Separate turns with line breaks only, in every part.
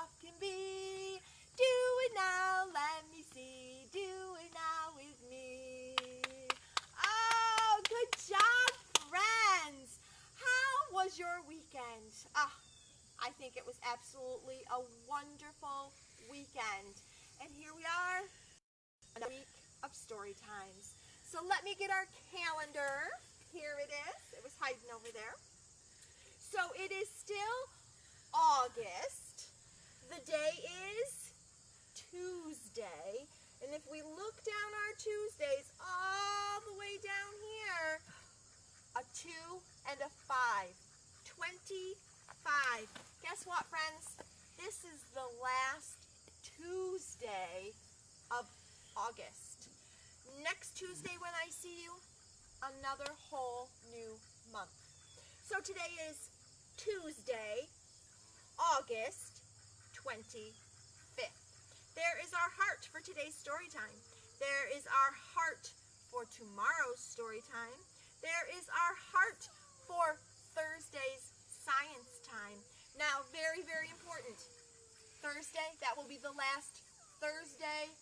soft can be. Do it now, let me see. Do it now with me. Oh, good job, friends. How was your weekend? I think it was absolutely a wonderful weekend. And here we are, another week of story times. So let me get our calendar. Here it is. It was hiding over there. So it is still August. The day is Tuesday. And if we look down our Tuesdays all the way down here, a 2 and a 5. 25. Guess what, friends? This is the last Tuesday of August. Next Tuesday when I see you, another whole new month. So today is Tuesday, August 25th. There is our heart for today's story time. There is our heart for tomorrow's story time. There is our heart for Thursday's science time. Now, very, very important. Thursday, that will be the last Thursday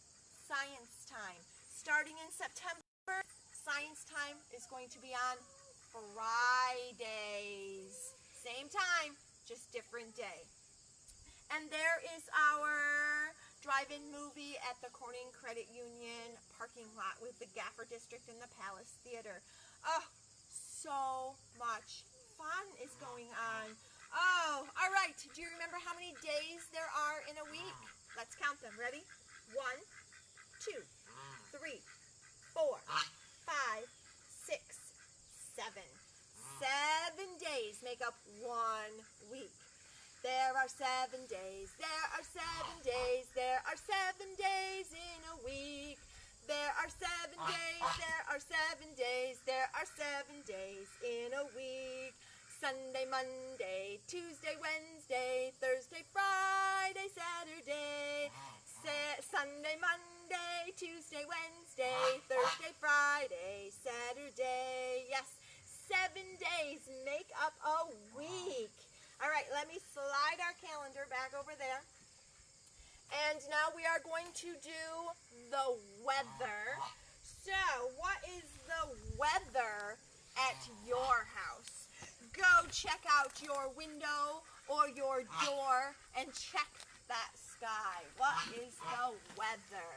science time. Starting in September, science time is going to be on Fridays. Same time, just different day. And there is our drive-in movie at the Corning Credit Union parking lot with the Gaffer District and the Palace Theater. Oh, so much fun is going on. Oh, all right. Do you remember how many days there are in a week? Let's count them. Ready? 1, 2, 3, 4, 5, 6, 7. 7 days make up 1 week. There are 7 days. There are 7 days. There are 7 days in a week. There are 7 days. There are 7 days. There are 7 days in a week. Sunday, Monday, Tuesday, Wednesday, Thursday, Friday, Saturday. Sunday, Monday, Tuesday, Wednesday, Thursday, Friday, Saturday. Yes, 7 days make up a week. All right, let me slide our calendar back over there. And now we are going to do the weather. So, what is the weather at your house? Go check out your window or your door and check that sky. What is the weather?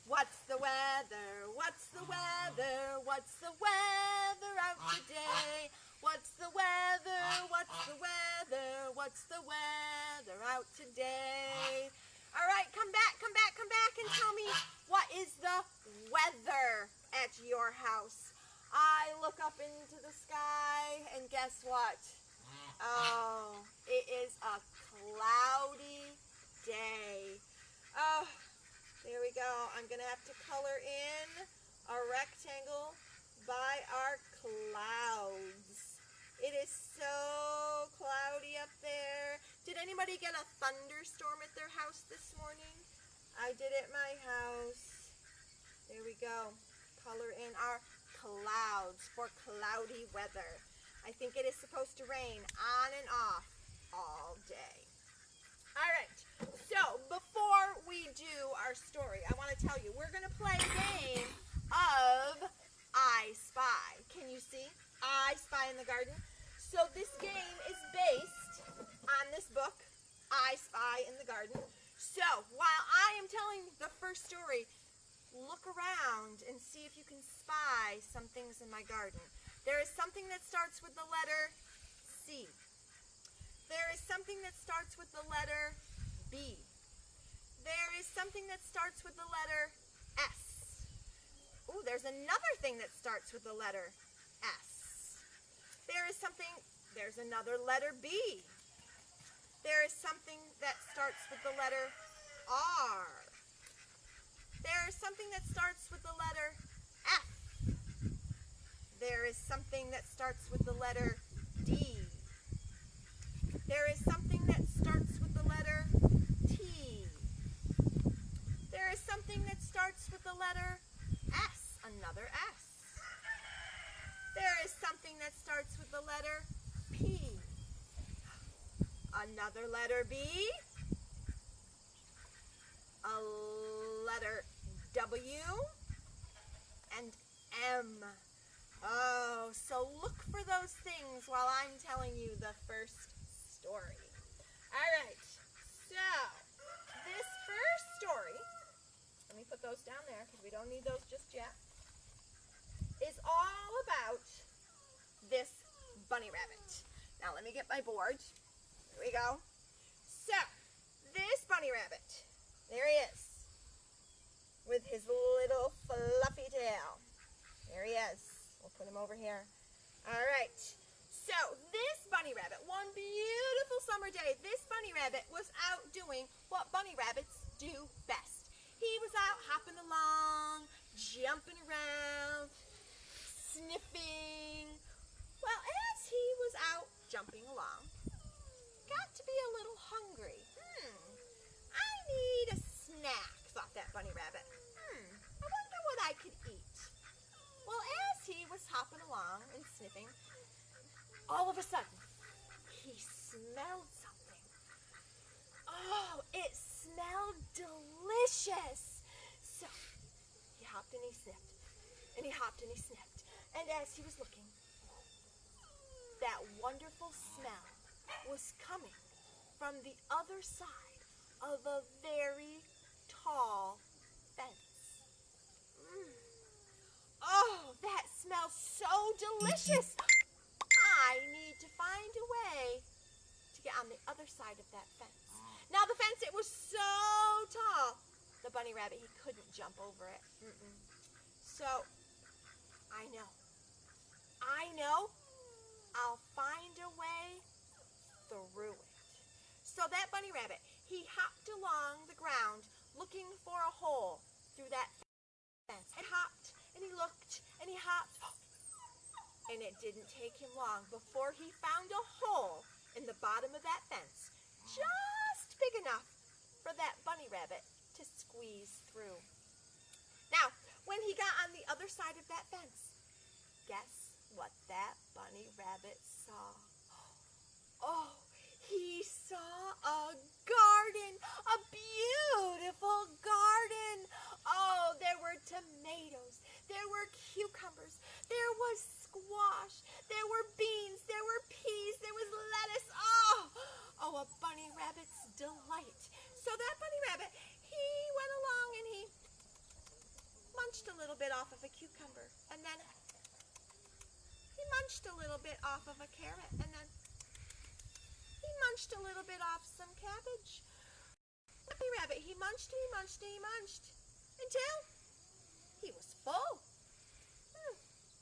What's the weather? What's the weather? What's the weather out today? What's the weather? What's the weather? What's the weather out today? All right, come back and tell me, what is the weather at your house? I look up into the sky, and guess what? Oh, it is a cloudy day. Oh, there we go. I'm going to have to color in a rectangle by our clouds. It is so cloudy up there. Did anybody get a thunderstorm at their house this morning? I did at my house. There we go. Color in our clouds for cloudy weather. I think it is supposed to rain on and off all day. All right, so before we do our story, I want to tell you, we're going to play a game of I Spy. Can you see? I Spy in the Garden. So this game is based on this book, I Spy in the Garden. So while I am telling the first story, look around and see if you can spy some things in my garden. There is something that starts with the letter C. There is something that starts with the letter B. There is something that starts with the letter S. Oh, there's another thing that starts with the letter S. There's another letter B. There is something that starts with the letter R. There is something that starts with the letter F. There is something that starts with the letter D. There is something that starts with the letter T. There is something that starts with the letter S. Another S. There is something that starts with the letter P. Another letter B. and M. Oh, so look for those things while I'm telling you the first story. All right, so this first story, let me put those down there because we don't need those just yet, is all about this bunny rabbit. Now let me get my board. Here we go. So, this bunny rabbit, there he is, with his little fluffy tail. There he is. We'll put him over here. All right. So, this bunny rabbit, one beautiful summer day, this bunny rabbit was out doing what bunny rabbits do best. He was out hopping along, jumping around, sniffing. Well, as he was out jumping along, got to be a little hungry. I need a snack, thought that bunny rabbit. I wonder what I could eat. Well, as he was hopping along and sniffing, all of a sudden, he smelled something. Oh, it smelled delicious. So, he hopped and he sniffed, and he hopped and he sniffed. And as he was looking, that wonderful smell was coming from the other side of a very tall fence. Oh, that smells so delicious. I need to find a way to get on the other side of that fence. Now the fence, it was so tall, the bunny rabbit, he couldn't jump over it. So, I know, I'll find a way through it. So that bunny rabbit, he hopped along the ground looking for a hole through that fence. And hopped, and he looked, and he hopped. And it didn't take him long before he found a hole in the bottom of that fence, just big enough for that bunny rabbit to squeeze through. Now, when he got on the other side of that fence, guess what that bunny rabbit saw? Oh, he saw a garden, a beautiful garden. Oh, there were tomatoes, there were cucumbers, there was squash, there were beans, there were peas, there was lettuce. Oh, a bunny rabbit's delight. So that bunny rabbit, he went along and he munched a little bit off of a cucumber, and then he munched a little bit off of a carrot, and then he munched a little bit off some cabbage. The bunny rabbit, he munched and he munched and he munched until he was full.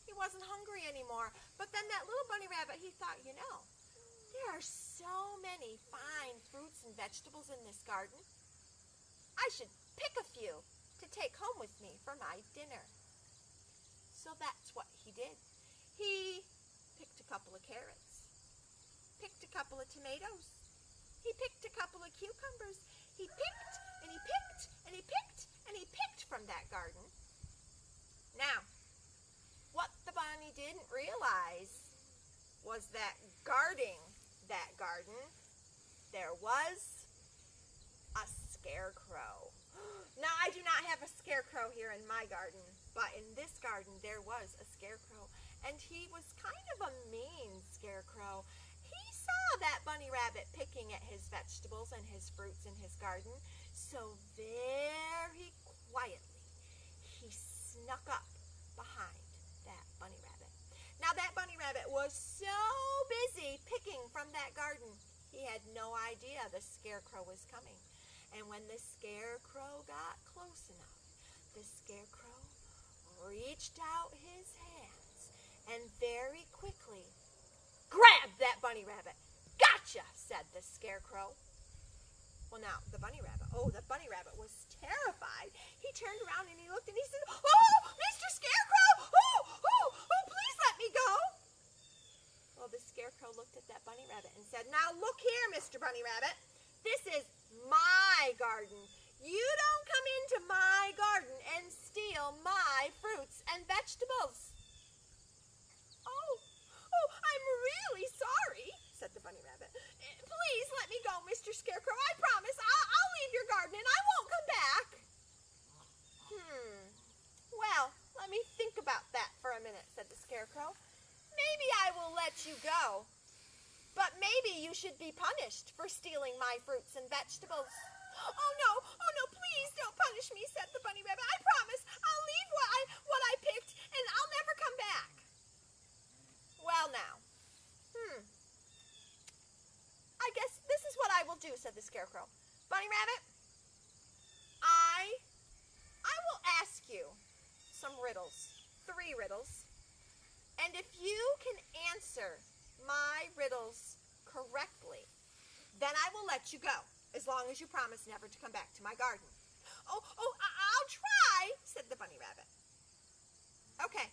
He wasn't hungry anymore. But then that little bunny rabbit, he thought, there are so many fine fruits and vegetables in this garden. I should pick a few to take home with me for my dinner. So that's what he did. He picked a couple of carrots, picked a couple of tomatoes, he picked a couple of cucumbers. He picked and he picked and he picked and he picked from that garden. Now, what the bunny didn't realize was that guarding that garden, there was a scarecrow. Now, I do not have a scarecrow here in my garden, but in this garden there was a scarecrow, and he was kind of a mean scarecrow. He saw that bunny rabbit picking at his vegetables and his fruits in his garden, so very quietly he snuck up behind that bunny rabbit. Now that bunny rabbit was so busy picking from that garden, he had no idea the scarecrow was coming. And when the scarecrow got close enough, the scarecrow reached out his hands and very quickly grabbed that bunny rabbit. "Gotcha," said the scarecrow. Well, now, the bunny rabbit was terrified. He turned around and he looked and he said, "Oh, Mr. Scarecrow! Oh, please let me go." Well, the scarecrow looked at that bunny rabbit and said, "Now, look here, Mr. Bunny Rabbit. This is my garden. You don't come into my garden and steal my fruits and vegetables." Oh, I'm really sorry," said the bunny rabbit. "Please let me go, Mr. Scarecrow. I promise I'll leave your garden and I won't come back." let you go. But maybe you should be punished for stealing my fruits and vegetables. Oh no, please don't punish me, said the bunny rabbit. I promise I'll leave what I picked and I'll never come back. Well now, I guess this is what I will do, said the Scarecrow. Bunny Rabbit, I will ask you some riddles, 3 riddles, and if you can answer my riddles correctly, then I will let you go, as long as you promise never to come back to my garden. Oh, I'll try, said the bunny rabbit. Okay,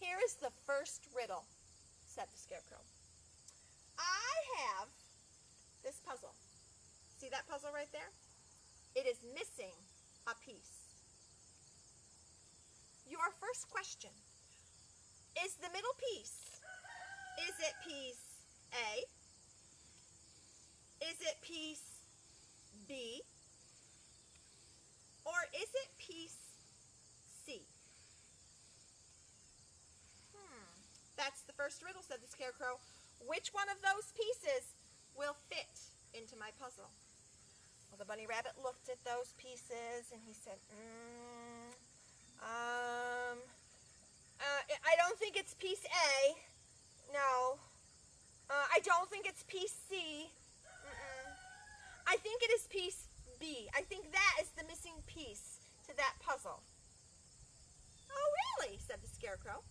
here is the first riddle, said the Scarecrow. I have this puzzle. See that puzzle right there? It is missing a piece. Your first question is the middle piece. Is it piece A? Is it piece B? Or is it piece C? That's the first riddle, said the Scarecrow. Which one of those pieces will fit into my puzzle? Well, the bunny rabbit looked at those pieces and he said, I don't think it's piece A. No. I don't think it's piece C. I think it is piece B. I think that is the missing piece to that puzzle. Oh, really? Said the Scarecrow.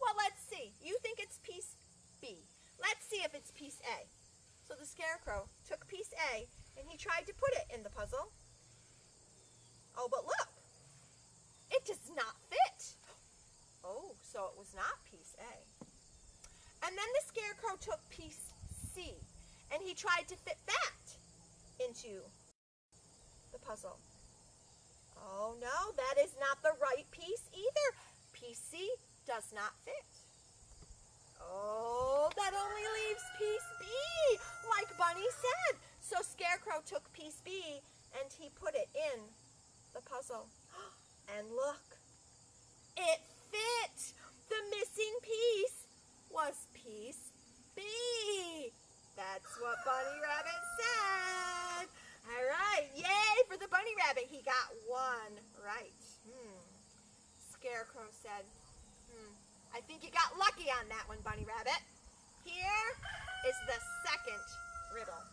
Well, let's see. You think it's piece B. Let's see if it's piece A. So the Scarecrow took piece A and he tried to put it in the puzzle. Oh, but look. It does not fit. Oh, so it was not piece A. And then the Scarecrow took piece C and he tried to fit that into the puzzle. Oh no, that is not the right piece either. Piece C does not fit. Oh, that only leaves piece B, like Bunny said. So Scarecrow took piece B and he put it in the puzzle. And look, it fit. The missing piece was piece B. That's what Bunny Rabbit said. All right, yay for the Bunny Rabbit. He got 1 right. Scarecrow said, I think you got lucky on that one, Bunny Rabbit. Here is the second riddle.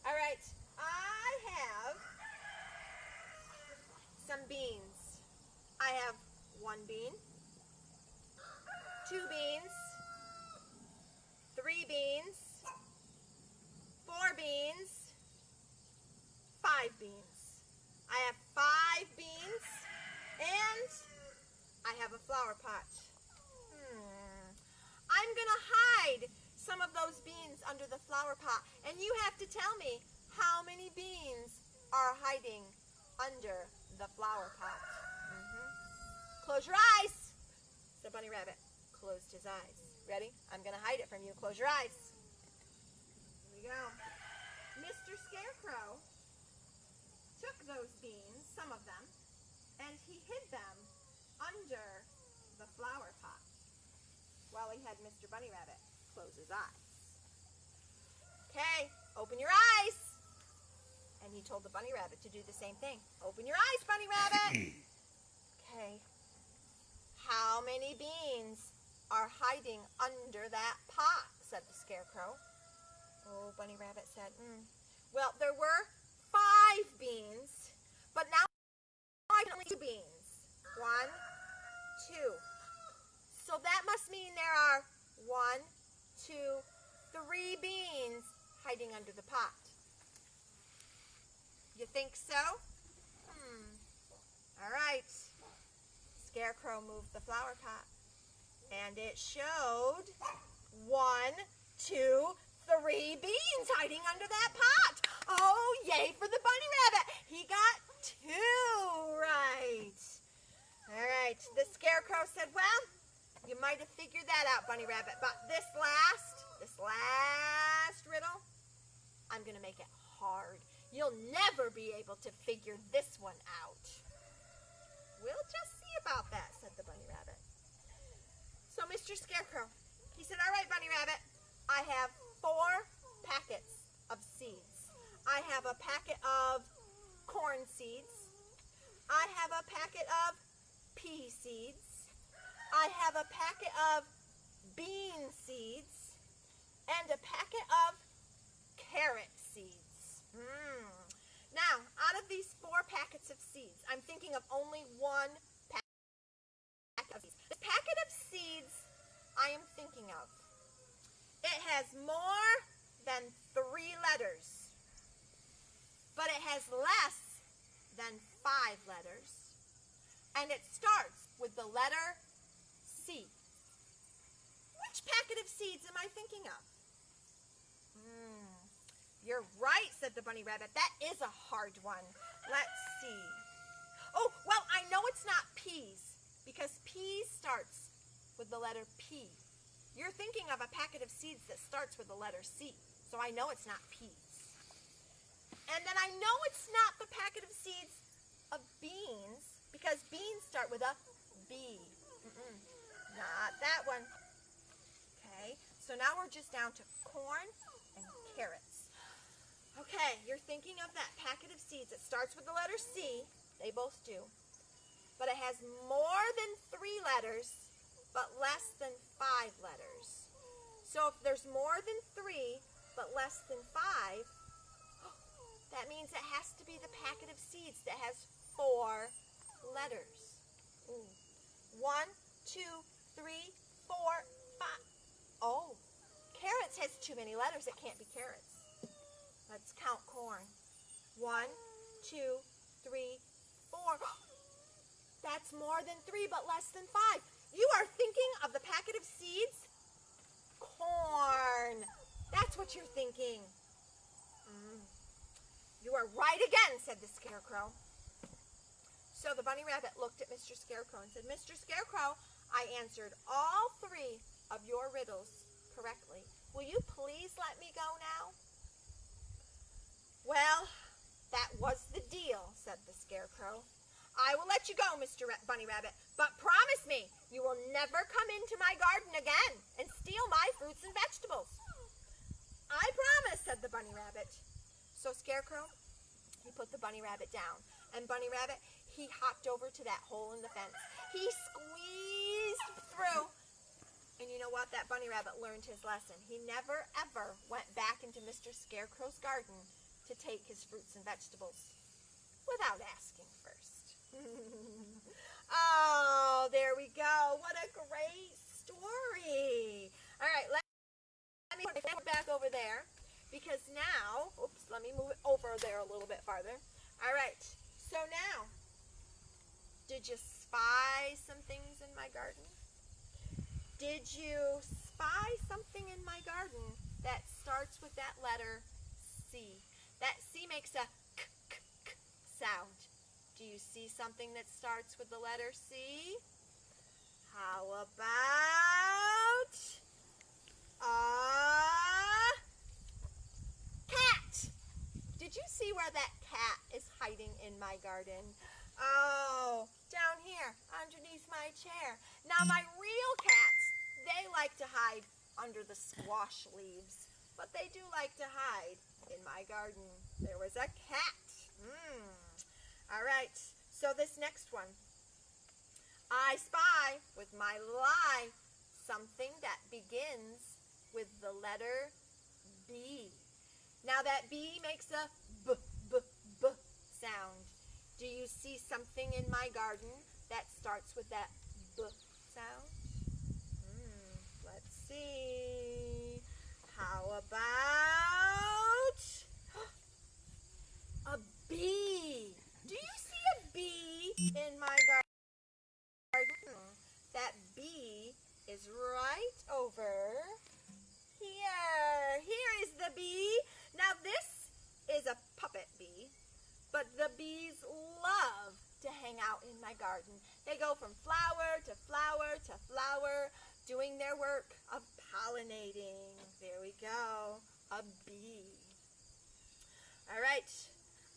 All right, I have some beans. I have 1 bean, 2 beans, 3 beans, 4 beans, 5 beans. I have 5 beans, and I have a flower pot. I'm going to hide some of those beans under the flower pot, and you have to tell me how many beans are hiding under the flower pot. Close your eyes, said Bunny Rabbit. Closed his eyes. Ready? I'm going to hide it from you. Close your eyes. Here we go. Mr. Scarecrow took those beans, some of them, and he hid them under the flower pot while he had Mr. Bunny Rabbit close his eyes. Okay, open your eyes. And he told the Bunny Rabbit to do the same thing. Open your eyes, Bunny Rabbit. Okay. How many beans are hiding under that pot, said the Scarecrow. Oh, Bunny Rabbit said, well, there were 5 beans, but now I can only 2 beans. 1, 2. So that must mean there are 1, 2, 3 beans hiding under the pot. You think so? All right. Scarecrow moved the flower pot, and it showed 1, 2, 3 beans hiding under that pot. Oh, yay for the Bunny Rabbit. He got 2 right. All right. The Scarecrow said, well, you might have figured that out, Bunny Rabbit, but this last riddle, I'm going to make it hard. You'll never be able to figure this one out. We'll just see about that, said the Bunny Rabbit. So Mr. seeds. I have a packet of pea seeds. I have a packet of bean seeds. And a packet of carrot seeds. Now, out of these 4 packets of seeds, I'm thinking of only one packet of seeds. The packet of seeds I am thinking of, it has more than 3 letters, but it has less than 5 letters, and it starts with the letter C. Which packet of seeds am I thinking of? You're right, said the bunny rabbit. That is a hard one. Let's see. Oh, well, I know it's not peas, because peas starts with the letter P. You're thinking of a packet of seeds that starts with the letter C, so I know it's not peas. And then I know it's not the packet of seeds of beans, because beans start with a B. Not that one. Okay, so now we're just down to corn and carrots. Okay, you're thinking of that packet of seeds that starts with the letter C. They both do. But it has more than 3 letters, but less than 5 letters. So if there's more than 3, but less than 5, that means it has to be the packet of seeds that has 4 letters. 1, 2, 3, 4, 5. Oh, carrots has too many letters. It can't be carrots. Let's count corn. 1, 2, 3, 4. That's more than 3, but less than 5. You are thinking of the packet of seeds? Corn. That's what you're thinking. You are right again, said the Scarecrow. So the bunny rabbit looked at Mr. Scarecrow and said, Mr. Scarecrow, I answered all 3 of your riddles correctly. Will you please let me go now? Well, that was the deal, said the Scarecrow. I will let you go, Mr. Bunny Rabbit, but promise me you will never come into my garden again and steal my fruits and vegetables. I promise, said the bunny rabbit. So Scarecrow, he put the bunny rabbit down, and Bunny Rabbit, he hopped over to that hole in the fence. He squeezed through, and you know what? That bunny rabbit learned his lesson. He never, ever went back into Mr. Scarecrow's garden to take his fruits and vegetables without asking first. Oh, there we go. What a great story. All right, let me put it back over there, because now, let me move it over there a little bit farther. All right, so now, did you spy some things in my garden? Did you spy something in my garden that starts with that letter C? That C makes a k sound. Do you see something that starts with the letter C? How about a cat? Did you see where that cat is hiding in my garden? Oh, down here underneath my chair. Now my real cats, they like to hide under the squash leaves, but they do like to hide in my garden. There was a cat. All right, so this next one. I spy with my lie something that begins with the letter B. Now that B makes a b sound. Do you see something in my garden that starts with that b sound? Let's see. How about a bee? Do you see a bee in my garden? That bee is right over here. Here is the bee. Now this is a puppet bee, but the bees love to hang out in my garden. They go from flower to flower to flower, doing their work of pollinating. There we go, a bee. All right,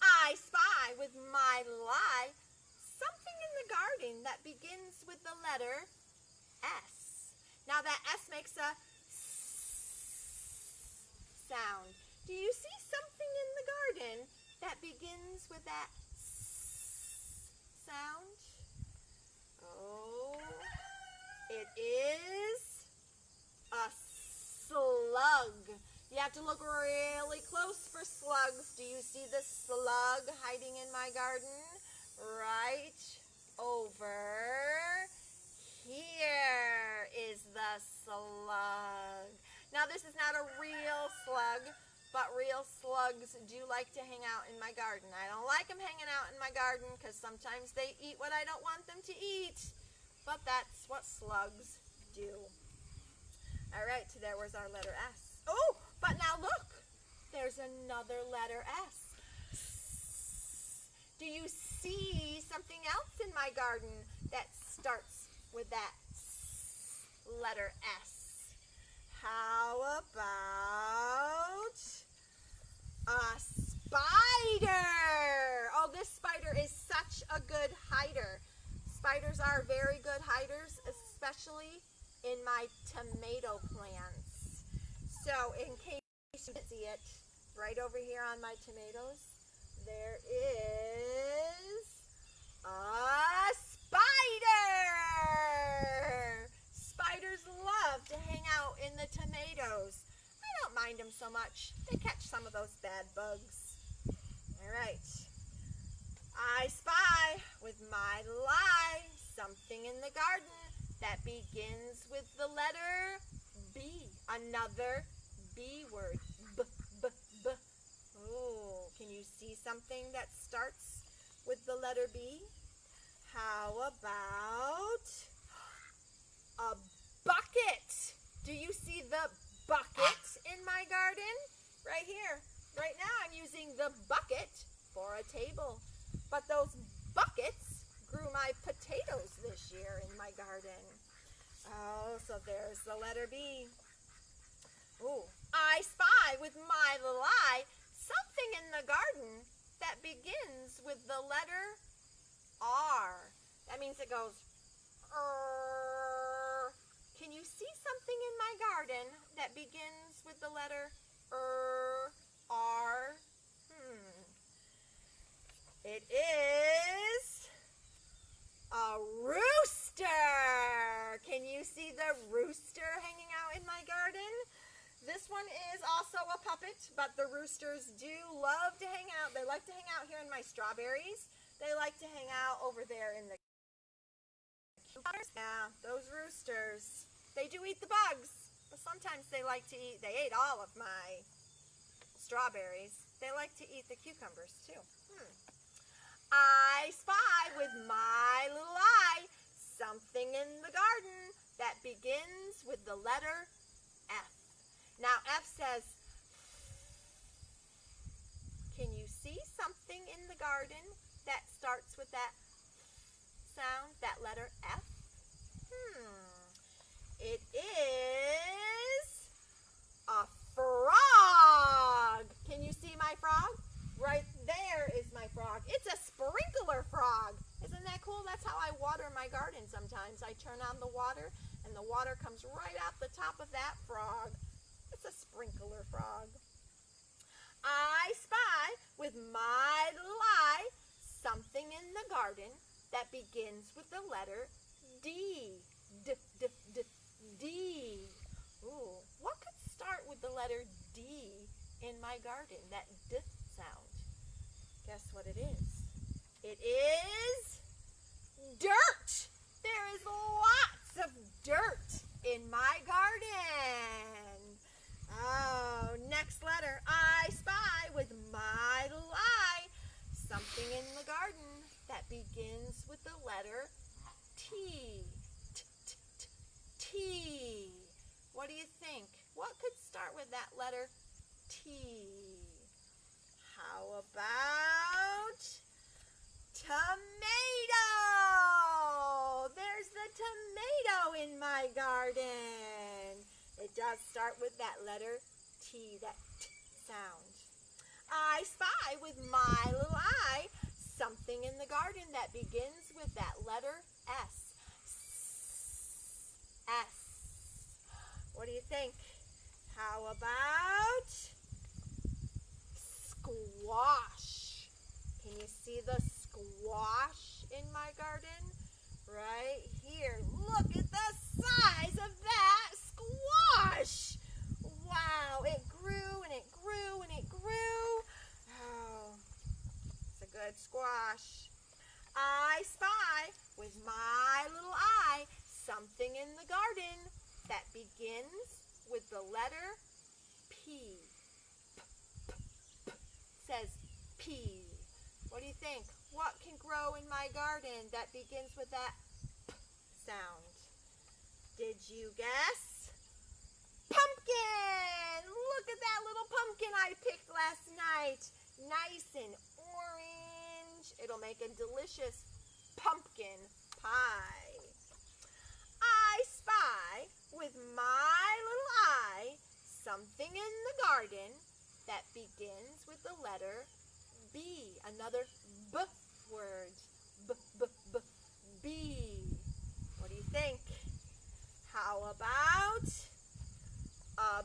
I spy with my lie something in the garden that begins with the letter S. Now that S makes a sound. Do you see something in the garden that begins with that sound? Oh, it is a slug. You have to look really close for slugs. Do you see the slug hiding in my garden? Right over here is the slug. Now this is not a real slug, but real slugs do like to hang out in my garden. I don't like them hanging out in my garden because sometimes they eat what I don't want them to eat. But that's what slugs do. All right, so there was our letter S. Oh, but now look, there's another letter S. Do you see something else in my garden that starts with that letter S? How about a spider? Oh, this spider is such a good hider. Spiders are very good hiders, especially in my tomato plants. So in case you didn't see it, right over here on my tomatoes, there is a spider. Spiders love to hang out in the tomatoes. I don't mind them so much. They catch some of those bad bugs. All right. I spy with my lie something in the garden that begins with the letter B. Another B word. B, B, B. Oh, can you see something that starts with the letter B? How about a bucket? Do you see the bucket in my garden? Right here. Right now I'm using the bucket for a table. But those buckets grew my potatoes this year in my garden. Oh, so there's the letter B. Ooh, I spy with my little eye something in the garden that begins with the letter R. That means it goes R. Can you see something in my garden that begins with the letter R? It is a rooster. Can you see the rooster hanging out in my garden? This one is also a puppet, but the roosters do love to hang out. They like to hang out here in my strawberries. They like to hang out over there in the cucumbers. Yeah, those roosters. They do eat the bugs, but sometimes they like to eat, they ate all of my strawberries. They like to eat the cucumbers too. I spy with my little eye something in the garden that begins with the letter F. Now F says, can you see something in the garden that starts with that sound, that letter F? It is a frog. Can you see my frog? Right there is my frog. It's a sprinkler frog. Isn't that cool? That's how I water my garden sometimes. I turn on the water and the water comes right out the top of that frog. It's a sprinkler frog. I spy with my little eye something in the garden that begins with the letter D. D, D, D, D. Ooh, what could start with the letter D in my garden? That D sound. Guess what it is? It is dirt. There is lots of dirt in my garden. Oh, next letter. I spy with my little eye something in the garden that begins with the letter T. T, T, T, T. What do you think? What could start with that letter T? How about tomato? There's the tomato in my garden. It does start with that letter T, that T sound. I spy with my little eye something in the garden that begins with that letter S. S. What do you think? How about squash? Can you see the squash in my right here. Look at the size of that squash. Wow, it grew and it grew and it grew. Oh, it's a good squash. I spy with my little eye something in the garden that begins with the letter P. Says P. What do you think? What can grow in my garden that begins with that P sound? Did you guess? Pumpkin! Look at that little pumpkin I picked last night. Nice and orange. It'll make a delicious pumpkin pie. I spy with my little eye something in the garden that begins with the letter B. Another B word. B, B, B, B. What do you think? How about a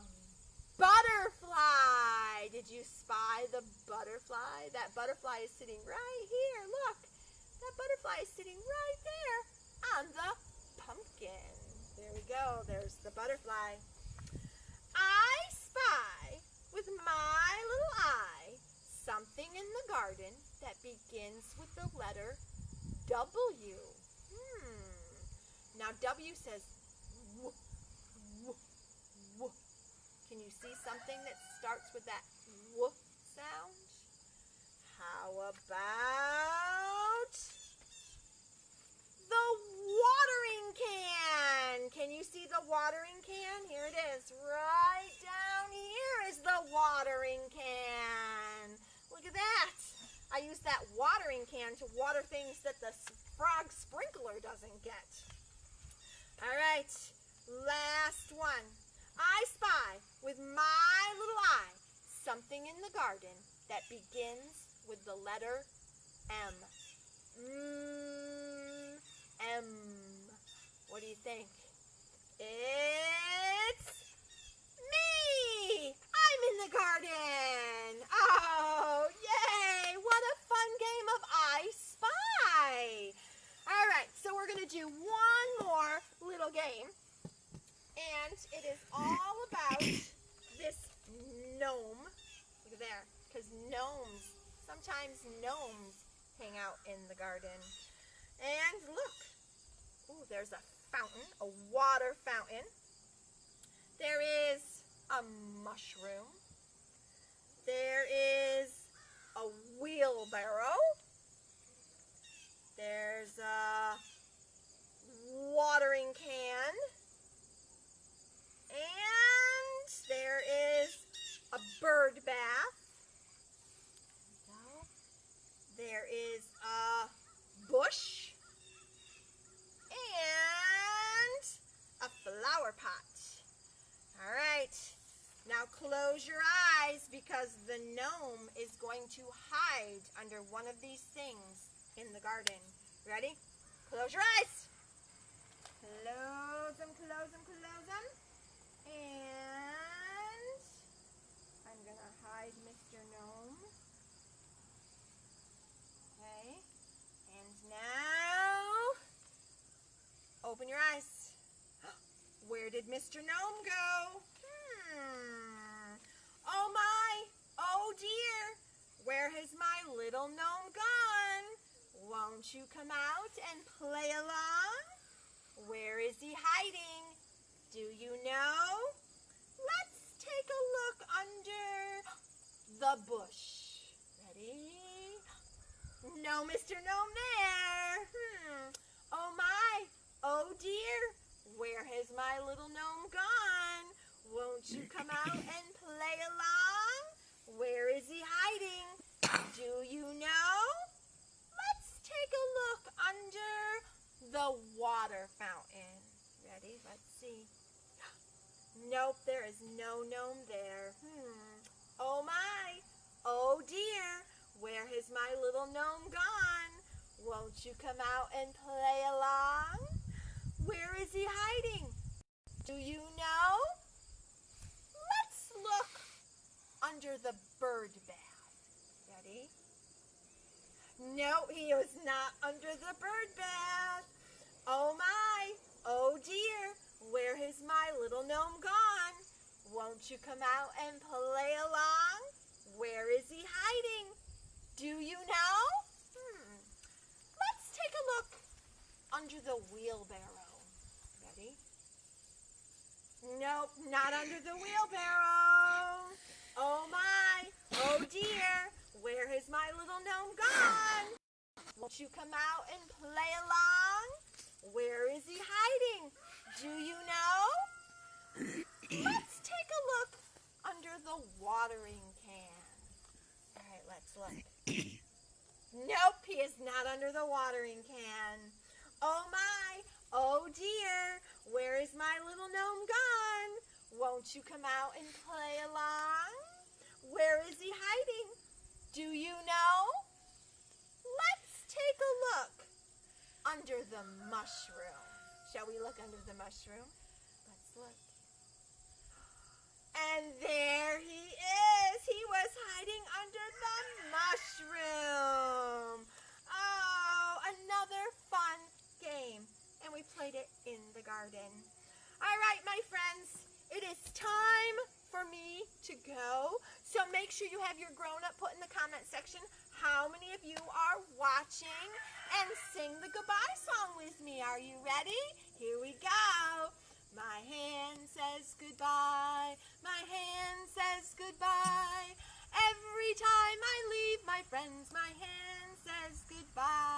butterfly? Did you spy the butterfly? That butterfly is sitting right here. Look, that butterfly is sitting right there on the pumpkin. There we go. There's the butterfly. I spy with my little eye something in the garden that begins with the letter W. Now W says w, w, w. Can you see something that starts with that w sound? How about the watering can? Can you see the watering can? Here it is. Right down here is the watering can. Look at that. I use that watering can to water things that the frog sprinkler doesn't get. All right, last one. I spy with my little eye something in the garden that begins with the letter M. M. What do you think? It's me! I'm in the garden! Oh, yay! What a fun game of I Spy! All right, so we're going to do one more little game. And it is all about this gnome. Look at there, because sometimes gnomes hang out in the garden. And look, ooh, there's a fountain, a water fountain. There is a mushroom. There is a wheelbarrow. There's a watering can. And there is a bird bath. There is a bush. And a flower pot. All right. Now close your eyes because the gnome is going to hide under one of these things in the garden. Ready? Close your eyes. Close them, close them, close them. And I'm going to hide Mr. Gnome. Okay. And now, open your eyes. Where did Mr. Gnome go? Oh my, oh dear. Where has my little gnome gone? Won't you come out and play along? Where is he hiding? Do you know? Let's take a look under the bush. Ready? No Mr. Gnome there. Oh my, oh dear. Where has my little gnome gone? Won't you come out and play along? Where is he hiding? Do you know? Let's take a look under the water fountain. Ready? Let's see. Nope, there is no gnome there. Oh my, oh dear, where has my little gnome gone? Won't you come out and play along? Where is he hiding? Do you know? Let's look under the bird bath. Ready? No, he was not under the bird bath. Won't you come out and play along? Where is he hiding? Do you know? Let's take a look under the wheelbarrow. Ready? Nope, not under the wheelbarrow. Oh my, oh dear, where has my little gnome gone? Won't you come out and play along? Where is he hiding? Do you know? Let's take a look under the watering can. All right, let's look. Nope, he is not under the watering can. Oh my, oh dear, where is my little gnome gone? Won't you come out and play along? Where is he hiding? Do you know? Let's take a look under the mushroom. Shall we look under the mushroom? Let's look. And there he is. He was hiding under the mushroom. Oh, another fun game. And we played it in the garden. All right, my friends, it is time for me to go. So make sure you have your grown-up put in the comment section how many of you are watching, and sing the goodbye song with me. Are you ready? Here we go. My hand says goodbye. My hand says goodbye. Every time I leave my friends, my hand says goodbye.